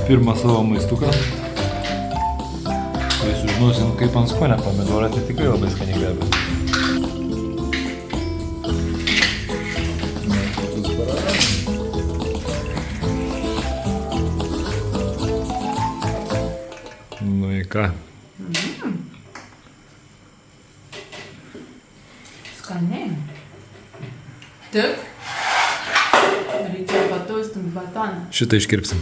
pirmą savo maistuką. Tai sužinosim, kaip ant skonio pomidorą, tai tikrai labai skaniai kvepia. Nu į ką? Skaniai. Tik. Reikėjo pataustinti batoną. Šitą iškirpsim.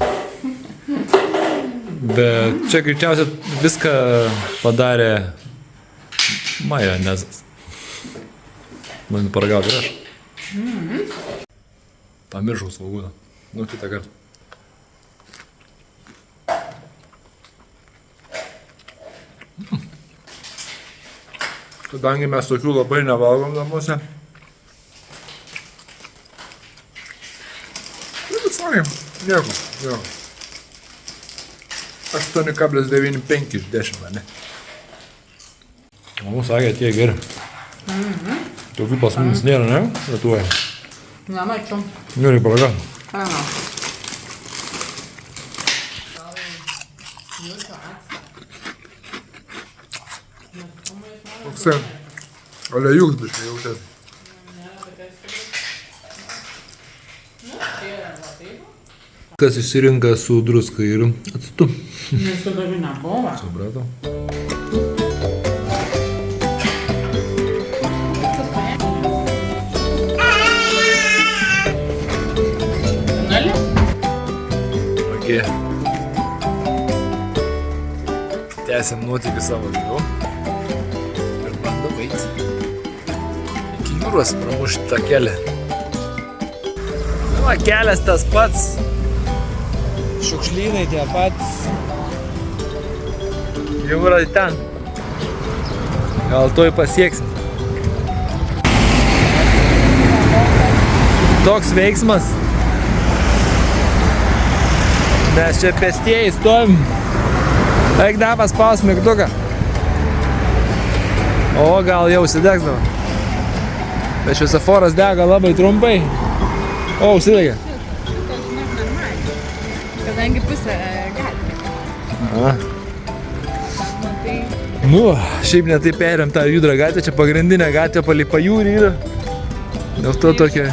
Bet čia greičiausiai viską padarė majonezas. Man paragauti ir aš. Pamiršau svogūną. Nu, kitą kartą. Kadangi mes tokių labai nevalgom namuose. Visai, nieko. 8,95 iš 10, ne? O mums sakė, tie geri. Tokių pas mums nėra, ne? Lietuvoje. Nemačiau. Nori paragauti. Aha. Toksai aliejus biškai jautėt. Kas išsirinka su druska ir actu. Nes tu dažnai nebuvo. Supratau. Gali? Okay. Tęsiam nuotykį savo vėliau. Ir bandom eiti iki jūros pramušti tą kelią. Va, kelias tas pats. Šiukšlynai tie patys. Jūra ten. Gal toj pasieksim. Toks veiksmas. Mes čia pėstieji stovim. Eik da paspaus mygtuką. O gal jau užsidegs dabar. Bet šviesoforas dega labai trumpai. O, užsidegė. Kadangi pusė gatvė. Nu, šiaip ne taip perėm tą judrą gatvę, čia pagrindinė gatvė palei pajūrį yra. Dėl to tokia...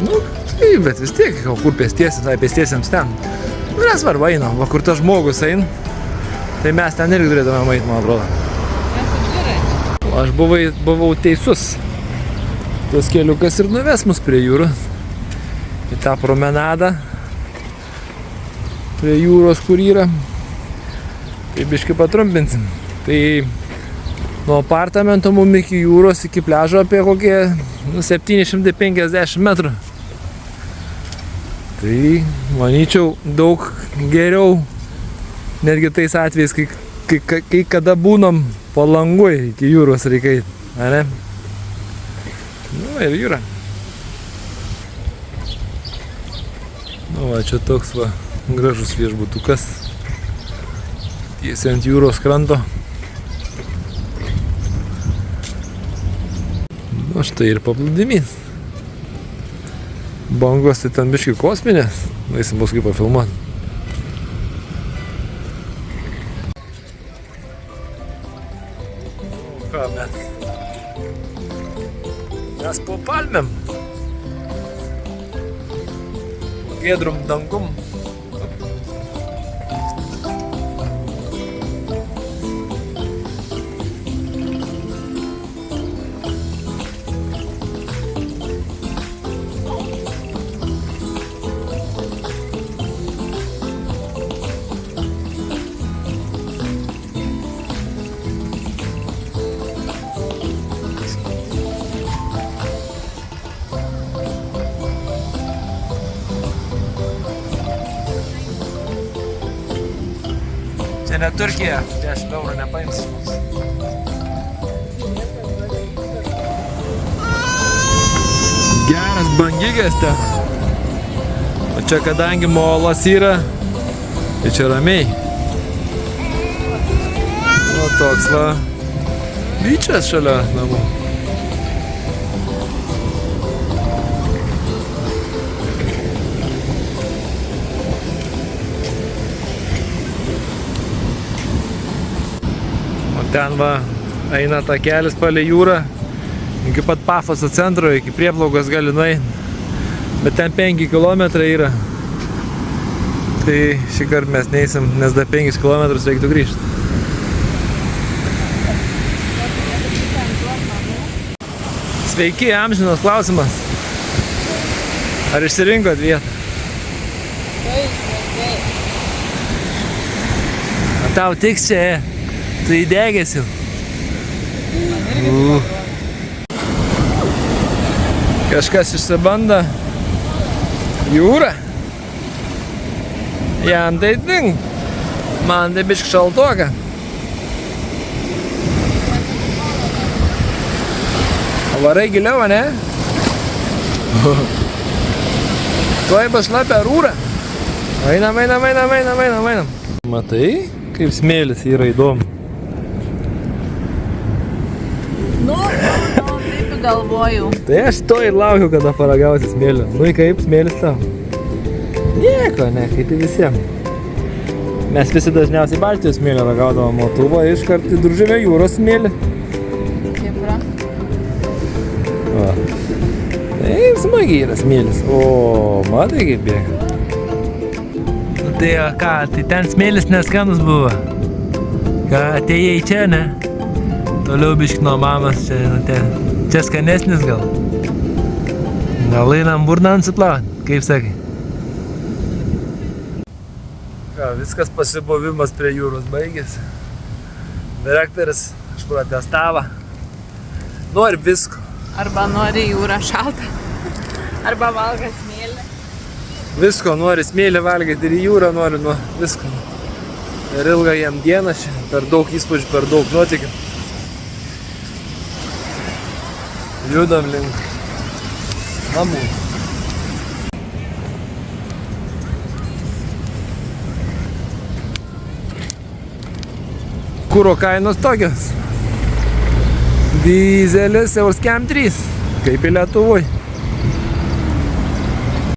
Nu, tai, bet vis tiek, kur pėstiesiems, tai pėstiesiems ten. Nu, nesvarbu, einam, va kur tas žmogus ein, tai mes ten irgi turėtume eit, man atrodo. Aš buvau teisus. Tas keliukas ir nuves mus prie jūros. Į tą promenadą. Prie jūros, kur yra. Tai biškai patrumpinsim. Tai nuo apartamento mum iki jūros, iki pliažo apie kokie 750 metrų. Tai, manyčiau, daug geriau, netgi tais atvejais, kai kada būnam Palangoj iki jūros reikia eit, ar ne? Nu, ir jūra. Nu, va, čia toks va gražus viešbutukas. Tiesiai ant jūros kranto. Nu, štai ir paplūdimys. Bangos tai ten biškai kosminės. Eisim paskui pafilmuot. Ką mes po palmėm. Po giedrum dangum. Čia ne Turkija, 10 eurų nepaims mums. Geras bangigas ten. O čia kadangi molas yra, tai čia ramiai. O toks va, bičias šalia namų. Ten va eina takelis palei jūrą. Iki pat Pafoso centro, iki prieplaukos gali nueiti. Bet ten 5 km yra. Tai šį kartą mes neįsim, nes dar 5 km reiktų grįžti. Sveiki, amžinas klausimas. Ar išsirinkot vietą? Ar tau tiks čia? Tu įdegęs jau. Kažkas išsibanda jūrą. Jam tai ding. Man tai bišk šaltoka. Varai giliau, ne? Tuoj pašlapia rūrą. Einam. Matai, kaip smėlis yra įdomu. Taip galvojau. Tai aš to ir laukiu, kada paragausi smėlio. Nu, kaip smėlis tau? Nieko, ne, kaip ir visiems. Mes visi dažniausiai Baltijos smėlio ragaudavom, o tu va iškart į Družėvio jūros smėlį. Kaip yra? Va. Taip, smagiai yra smėlis. O, matai kaip bėga. Nu tai ką, tai ten smėlis neskanus buvo. Ką, atėjai čia, ne? Toliau biški nuo mamos čia, nu ten. Čia skanesnis gal. Gal einam burną nusiplaut, kaip sakai? Ką, viskas pasibuvimas prie jūros baigėsi. Direktorius išprotestavo. Nori visko. Arba nori jūrą šaltą. Arba valga smėlį. Visko nori smėlį valgyti ir į jūrą nori nuo visko. Ir ilgą jam dieną čia, per daug įspūdžių, per daug nuotykių. Judam link namų. Kuro kainos tokios. Dyzelis Euroscam 3, kaip į Lietuvoj.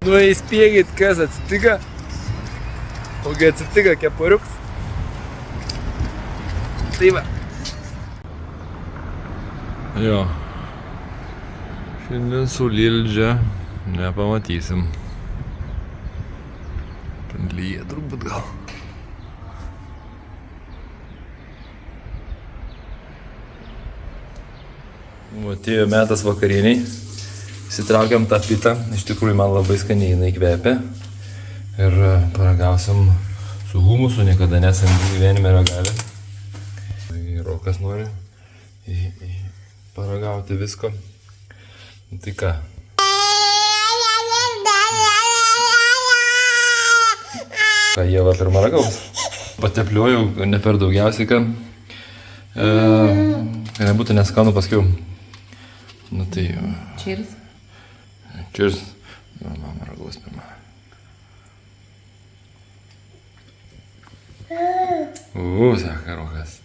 Nu įspėkit, kas atsitika. Ogi atsitika kepuriuks. Tai va. Jo. Šiandien saulėlydžio nepamatysim. Ten lyja turbūt gal. Atėjo metas vakarieniai. Įsitraukiam tą pitą. Iš tikrųjų man labai skaniai jinai kvepia. Ir paragausim su humusu, niekada nesam gyvenime ragavę. Rokas nori paragauti visko. Tai ką? Ką jie vat ir maragaus. Patepliuoju, ne per daugiausiai, ką. Kad nebūtų neskanu paskiau. Nu tai... Cheers. Cheers. Mama maragaus pirmą. Saka Rokas.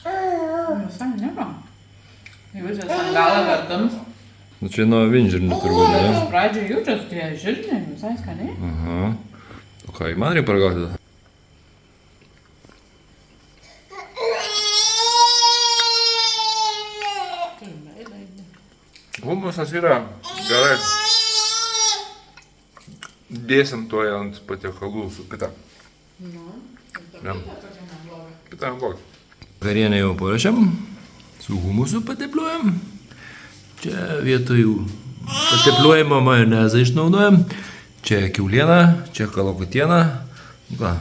Visai nieko. Jaučias ant galą verdams. Nu čia nuo vinžirnių turbūt, ne? Iš pradžio jaučias tie žirniai, visai skaniai. Aha. O ką, man reikia paragauti tada? Humusas yra gerai. Dėsim tuoj ant patiekalų su pita. Pita neblogai. Vakarienę jau paruošėm. Su humusu patepliuojam. Čia vietoj patepliuojimo majonezą išnaudojam. Čia kiauliena, čia kalakutiena. Va.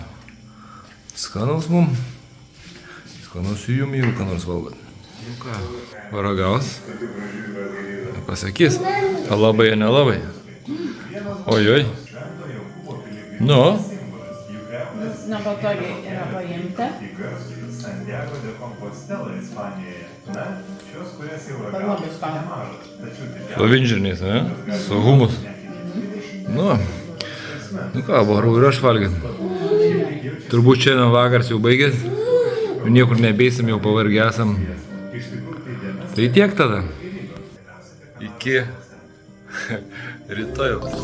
Skanaus mum. Skanaus jum, jeigu ką nors valgot. Nu ką, paragaus. Pasakys, labai, nelabai. Ojoj. Nu. Nepatogiai yra paimti. Bet labai skanu. Su vinžirniais, ne? Su humus. Nu ką, varu ir aš valgyt. Turbūt šiandien vakaras jau baigės. Niekur nebeisim, jau pavargę esam. Tai tiek tada. Iki rytojaus.